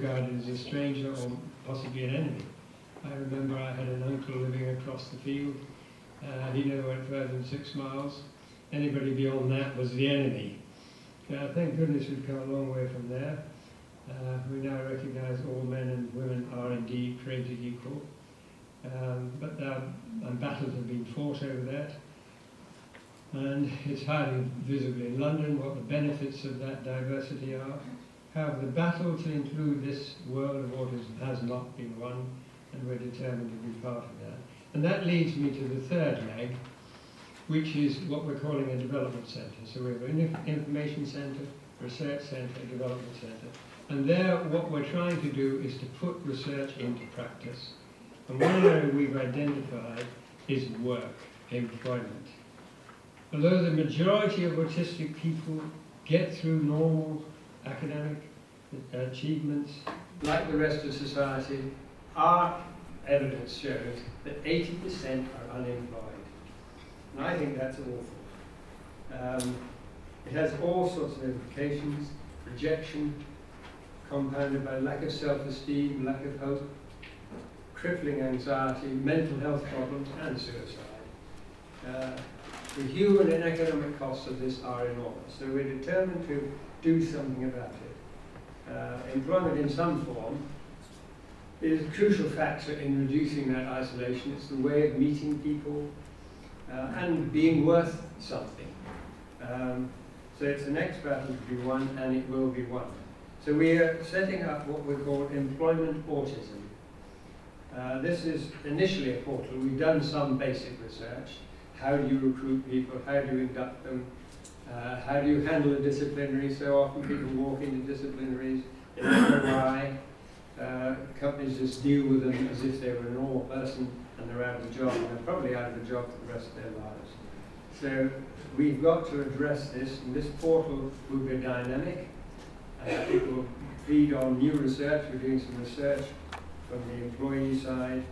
regarded as a stranger or possibly an enemy. I remember I had an uncle living across the field. He never went further than 6 miles. Anybody beyond that was the enemy. Thank goodness we've come a long way from there. We now recognise all men and women are indeed created equal. But battles have been fought over that. And it's highly visible in London what the benefits of that diversity are. However, the battle to include this world of autism has not been won, and we're determined to be part of that. And that leads me to the third leg, which is what we're calling a development centre. So we have an information centre, research centre, development centre. And there, what we're trying to do is to put research into practice. And one area we've identified is work, employment. Although the majority of autistic people get through normal academic achievements, like the rest of society, our evidence shows that 80% are unemployed. And I think that's awful. It has all sorts of implications: rejection, compounded by lack of self-esteem, lack of hope, crippling anxiety, mental health problems, and suicide. The human and economic costs of this are enormous, so we're determined to do something about it. Employment in some form is a crucial factor in reducing that isolation. It's the way of meeting people and being worth something. So it's the next battle to be won, and it will be won. So we are setting up what we call Employment Autism. This is initially a portal. We've done some basic research. How do you recruit people? How do you induct them? How do you handle a disciplinary? So often people walk into disciplinaries, they don't know why. Companies just deal with them as if they were a normal person, and they're out of a job, and they're probably out of a job for the rest of their lives. So we've got to address this, and this portal will be dynamic. It will feed on new research. We're doing some research from the employee side.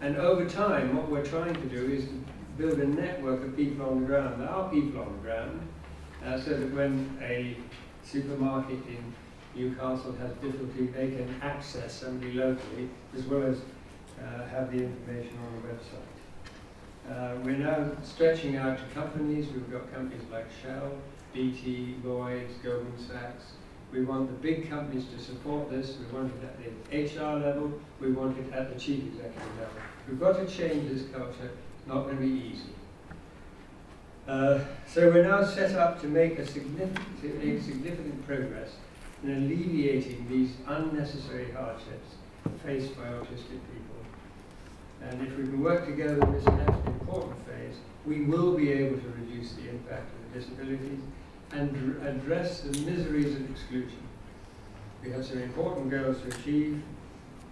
And over time, what we're trying to do is to build a network of people on the ground. There are people on the ground, so that when a supermarket in Newcastle has difficulty, they can access somebody locally, as well as have the information on the website. We're now stretching out to companies. We've got companies like Shell, BT, Lloyds, Goldman Sachs. We want the big companies to support this. We want it at the HR level. We want it at the chief executive level. We've got to change this culture. It's not going to be easy. So we're now set up to make significant progress in alleviating these unnecessary hardships faced by autistic people. And if we can work together in this next important phase, we will be able to reduce the impact of the disabilities and address the miseries of exclusion. We have some important goals to achieve.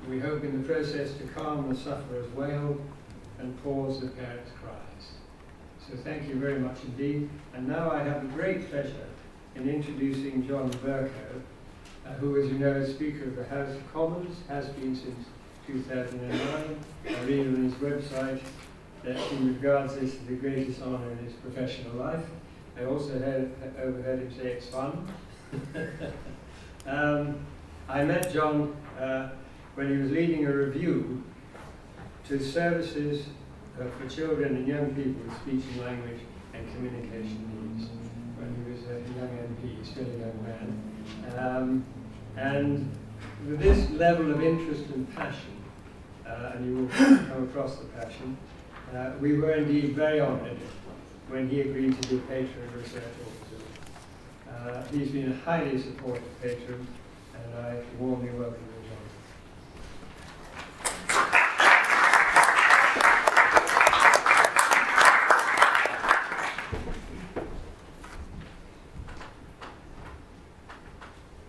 We hope in the process to calm the sufferer's wail and pause the parents' cries. So thank you very much indeed. And now I have the great pleasure in introducing John Bercow, who, as you know, is Speaker of the House of Commons, has been since 2009. I read on his website that he regards this as the greatest honour in his professional life. I also overheard him say it's fun. I met John when he was leading a review to services for children and young people with speech and language and communication needs when he was a young MP, still a young man. And with this level of interest and passion, and you will come across the passion, we were indeed very honoured when he agreed to be patron of Research Autism. He's been a highly supportive patron, and I warmly welcome him, John.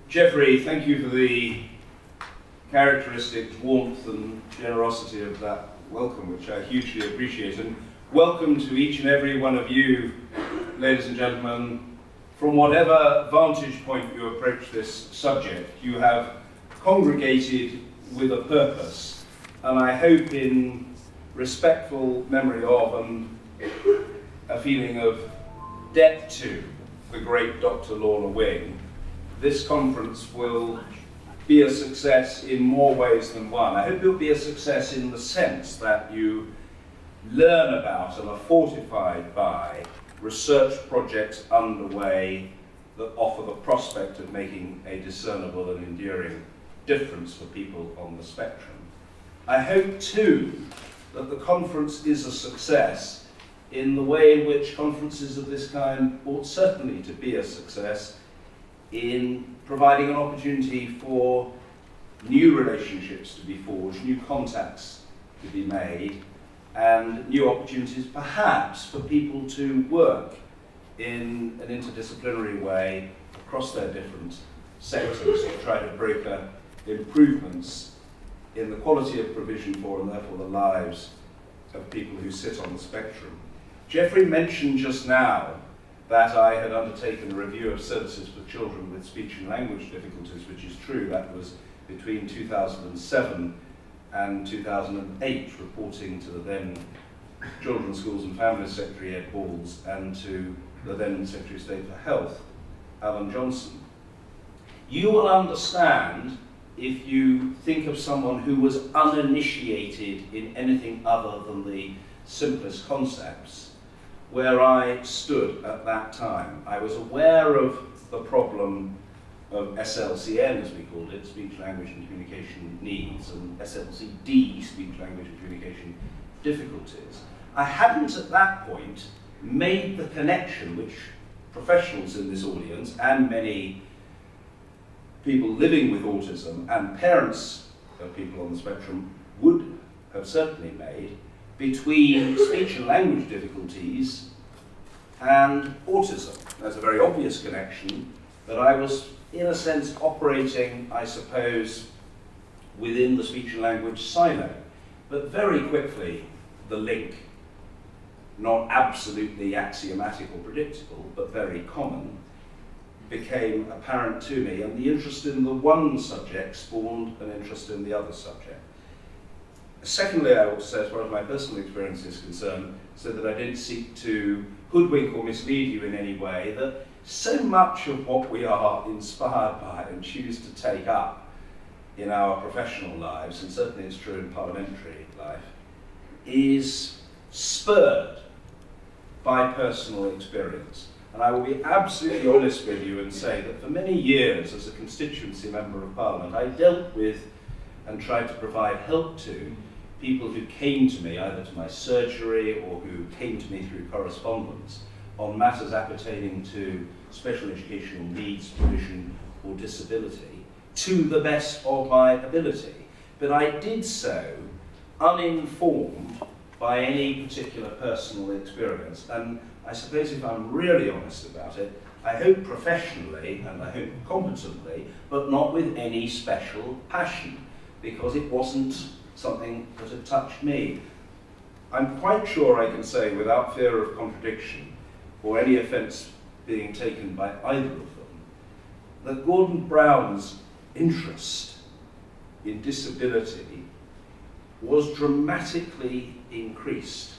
Geoffrey, thank you for the characteristic warmth and generosity of that welcome, which I hugely appreciate. And welcome to each and every one of you, ladies and gentlemen. From whatever vantage point you approach this subject, you have congregated with a purpose, and I hope in respectful memory of and a feeling of debt to the great Dr. Lorna Wing, this conference will be a success in more ways than one. I hope it'll be a success in the sense that you learn about and are fortified by research projects underway that offer the prospect of making a discernible and enduring difference for people on the spectrum. I hope too that the conference is a success in the way in which conferences of this kind ought certainly to be a success, in providing an opportunity for new relationships to be forged, new contacts to be made, and new opportunities perhaps for people to work in an interdisciplinary way across their different sectors to try to broker improvements in the quality of provision for and therefore the lives of people who sit on the spectrum. Geoffrey mentioned just now that I had undertaken a review of services for children with speech and language difficulties, which is true. That was between 2007 and 2008, reporting to the then Children's Schools and Families Secretary Ed Balls and to the then Secretary of State for Health, Alan Johnson. You will understand, if you think of someone who was uninitiated in anything other than the simplest concepts, where I stood at that time. I was aware of the problem of SLCN, as we called it, speech, language and communication needs, and SLCD, speech, language and communication difficulties. I hadn't at that point made the connection which professionals in this audience and many people living with autism and parents of people on the spectrum would have certainly made between speech and language difficulties and autism. There's a very obvious connection that I was, in a sense, operating, I suppose, within the speech and language silo. But very quickly, the link, not absolutely axiomatic or predictable, but very common, became apparent to me, and the interest in the one subject spawned an interest in the other subject. Secondly, I will say, as far as my personal experience is concerned, so that I didn't seek to hoodwink or mislead you in any way, that so much of what we are inspired by and choose to take up in our professional lives, and certainly it's true in parliamentary life, is spurred by personal experience. And I will be absolutely honest with you and say that for many years as a constituency member of Parliament, I dealt with and tried to provide help to people who came to me, either to my surgery or who came to me through correspondence, on matters appertaining to special educational needs, provision or disability, to the best of my ability. But I did so uninformed by any particular personal experience. And I suppose if I'm really honest about it, I hope professionally and I hope competently, but not with any special passion, because it wasn't something that had touched me. I'm quite sure I can say, without fear of contradiction or any offence being taken by either of them, that Gordon Brown's interest in disability was dramatically increased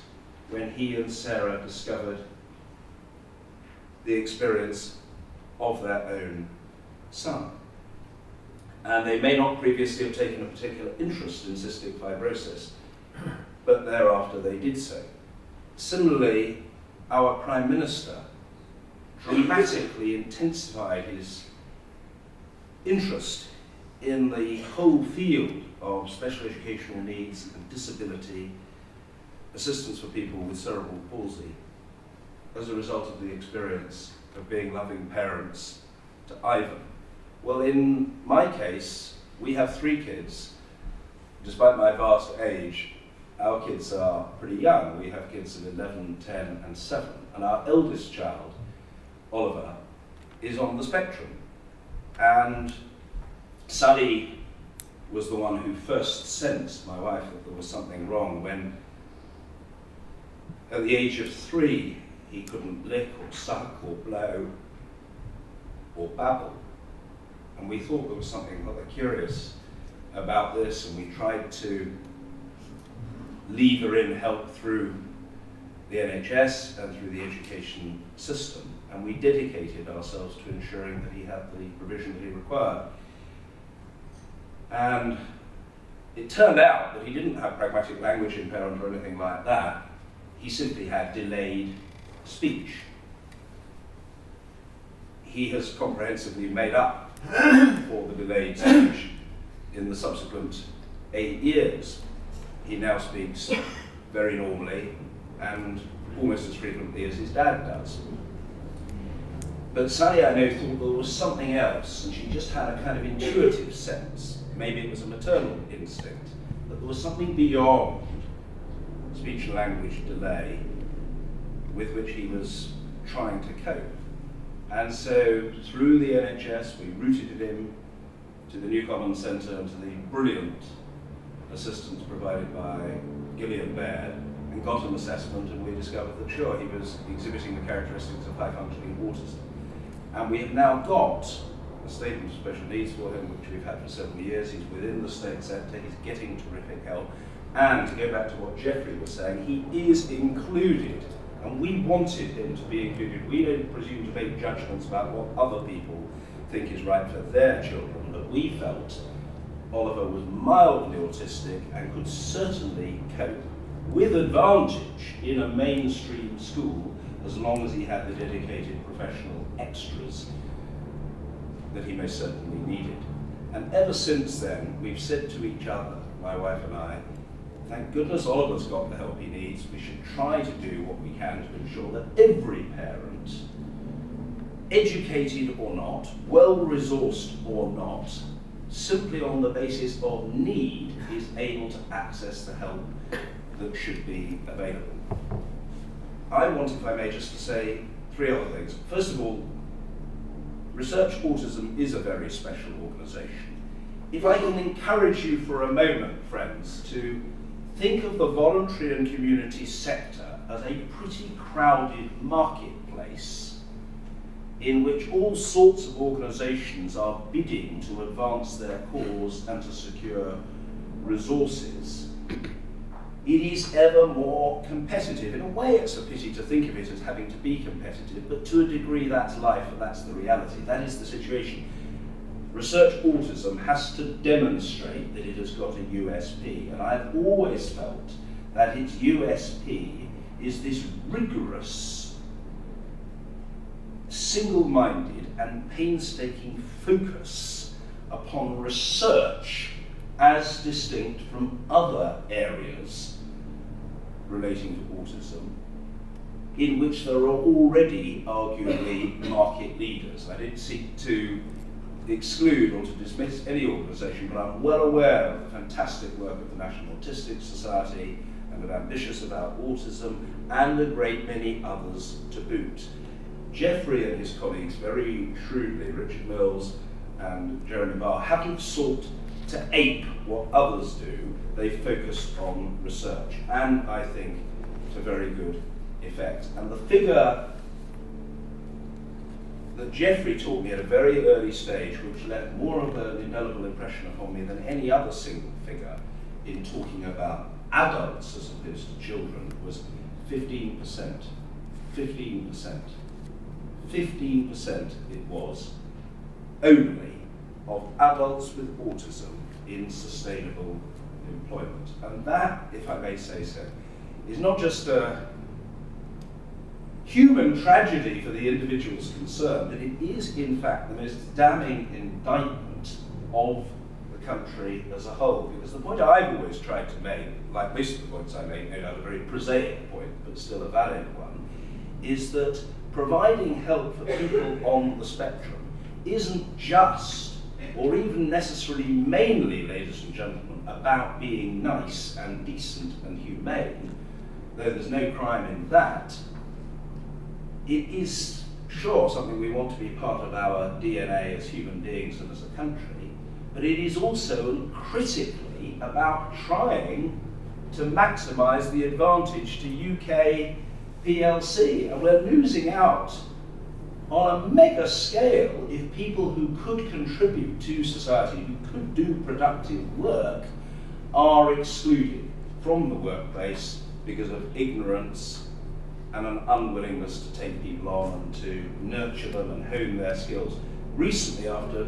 when he and Sarah discovered the experience of their own son. And they may not previously have taken a particular interest in cystic fibrosis, but thereafter they did so. Similarly, our Prime Minister dramatically intensified his interest in the whole field of special educational needs and disability, assistance for people with cerebral palsy, as a result of the experience of being loving parents to Ivan. Well, in my case, we have 3 kids. Despite my vast age, our kids are pretty young. We have kids of 11, 10, and 7. And our eldest child, Oliver, is on the spectrum. And Sally was the one who first sensed, my wife, that there was something wrong when, at the age of 3, he couldn't lick or suck or blow or babble. And we thought there was something rather curious about this, and we tried to lever in help through the NHS and through the education system, and we dedicated ourselves to ensuring that he had the provision that he required. And it turned out that he didn't have pragmatic language impairment or anything like that. He simply had delayed speech. He has comprehensively made up for the delayed speech in the subsequent 8 years. He now speaks very normally and almost as frequently as his dad does. But Sally, I know, thought there was something else, and she just had a kind of intuitive sense, maybe it was a maternal instinct, that there was something beyond speech and language delay with which he was trying to cope. And so through the NHS, we routed him to the New Commons Centre and to the brilliant assistance provided by Gillian Baird, and got an assessment, and we discovered that sure, he was exhibiting the characteristics of high-functioning autism. And we have now got a statement of special needs for him, which we've had for several years. He's within the state centre, he's getting terrific help. And to go back to what Geoffrey was saying, he is included. And we wanted him to be included. We don't presume to make judgments about what other people think is right for their children, but we felt Oliver was mildly autistic and could certainly cope with advantage in a mainstream school as long as he had the dedicated professional extras that he most certainly needed. And ever since then, we've said to each other, my wife and I, thank goodness Oliver's got the help he needs. We should try to do what we can to ensure that every parent, educated or not, well-resourced or not, simply on the basis of need, is able to access the help that should be available. I want, if I may, just to say 3 other things. First of all, Research Autism is a very special organisation. If I can encourage you for a moment, friends, to think of the voluntary and community sector as a pretty crowded marketplace in which all sorts of organisations are bidding to advance their cause and to secure resources. It is ever more competitive. In a way, it's a pity to think of it as having to be competitive, but to a degree that's life and that's the reality. That is the situation. Research Autism has to demonstrate that it has got a USP, and I've always felt that its USP is this rigorous, single-minded and painstaking focus upon research as distinct from other areas relating to autism, in which there are already arguably market leaders. I didn't seek to exclude or to dismiss any organisation, but I'm well aware of the fantastic work of the National Autistic Society and of Ambitious About Autism, and a great many others to boot. Geoffrey and his colleagues very shrewdly, Richard Mills and Jeremy Barr, haven't sought to ape what others do. They focused on research, and I think to very good effect. And the figure that Geoffrey taught me at a very early stage, which left more of an indelible impression upon me than any other single figure in talking about adults as opposed to children, was 15%. 15%. 15% it was only of adults with autism in sustainable employment. And that, if I may say so, is not just a human tragedy for the individuals concerned, but it is in fact the most damning indictment of the country as a whole. Because the point I've always tried to make, like most of the points I make, no doubt a very prosaic point, but still a valid one, is that providing help for people on the spectrum isn't just, or even necessarily mainly, ladies and gentlemen, about being nice and decent and humane, though there's no crime in that. It is, sure, something we want to be part of our DNA as human beings and as a country, but it is also critically about trying to maximise the advantage to UK PLC, and we're losing out on a mega scale if people who could contribute to society, who could do productive work, are excluded from the workplace because of ignorance and an unwillingness to take people on and to nurture them and hone their skills. Recently, after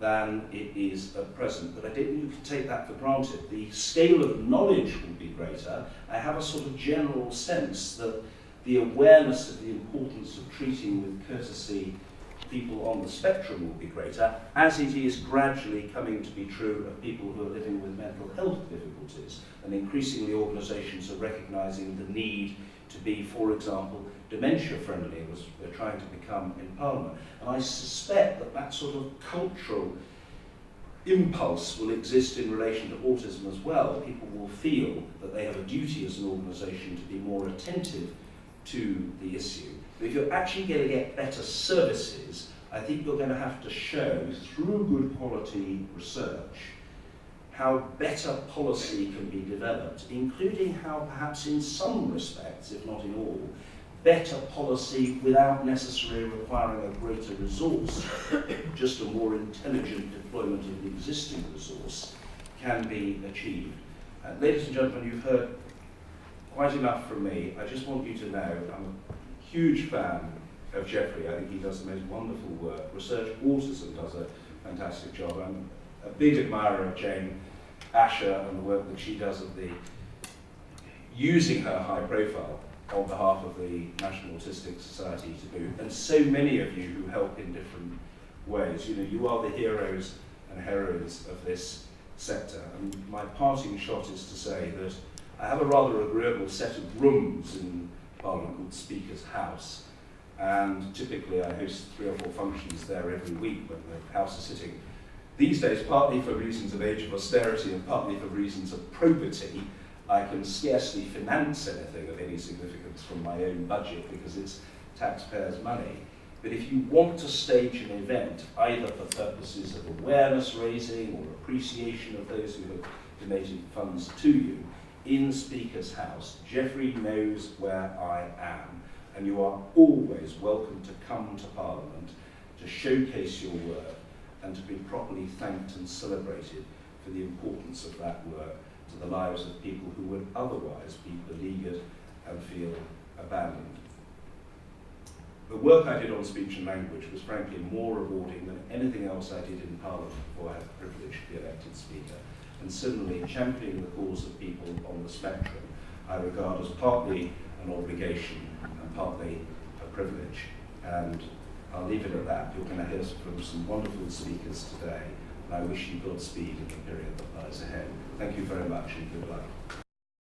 than it is at present. But I don't think you can take that for granted. The scale of knowledge will be greater. I have a sort of general sense that the awareness of the importance of treating with courtesy people on the spectrum will be greater, as it is gradually coming to be true of people who are living with mental health difficulties. And increasingly organisations are recognising the need to be, for example, dementia-friendly, as we're trying to become in Parliament. And I suspect that that sort of cultural impulse will exist in relation to autism as well. People will feel that they have a duty as an organisation to be more attentive to the issue. But if you're actually going to get better services, I think you're going to have to show, through good quality research, how better policy can be developed, including how perhaps in some respects, if not in all, better policy without necessarily requiring a greater resource, just a more intelligent deployment of the existing resource, can be achieved. Ladies and gentlemen, you've heard quite enough from me. I just want you to know I'm a huge fan of Geoffrey. I think he does the most wonderful work. Research Autism does a fantastic job. I'm a big admirer of Jane Asher and the work that she does at the using her high profile on behalf of the National Autistic Society to do, and so many of you who help in different ways. You know, you are the heroes and heroines of this sector. And my parting shot is to say that I have a rather agreeable set of rooms in Parliament called Speaker's House, and typically I host 3 or 4 functions there every week when the House is sitting. These days, partly for reasons of age of austerity and partly for reasons of probity, I can scarcely finance anything of any significance from my own budget because it's taxpayers' money. But if you want to stage an event, either for purposes of awareness raising or appreciation of those who have donated funds to you, in Speaker's House, Geoffrey knows where I am, and you are always welcome to come to Parliament to showcase your work and to be properly thanked and celebrated for the importance of that work to the lives of people who would otherwise be beleaguered and feel abandoned. The work I did on speech and language was frankly more rewarding than anything else I did in Parliament before I had the privilege to be elected Speaker. And similarly, championing the cause of people on the spectrum I regard as partly an obligation and partly a privilege. And I'll leave it at that. You're going to hear from some wonderful speakers today, and I wish you Godspeed in the period that lies ahead. Thank you very much and good luck.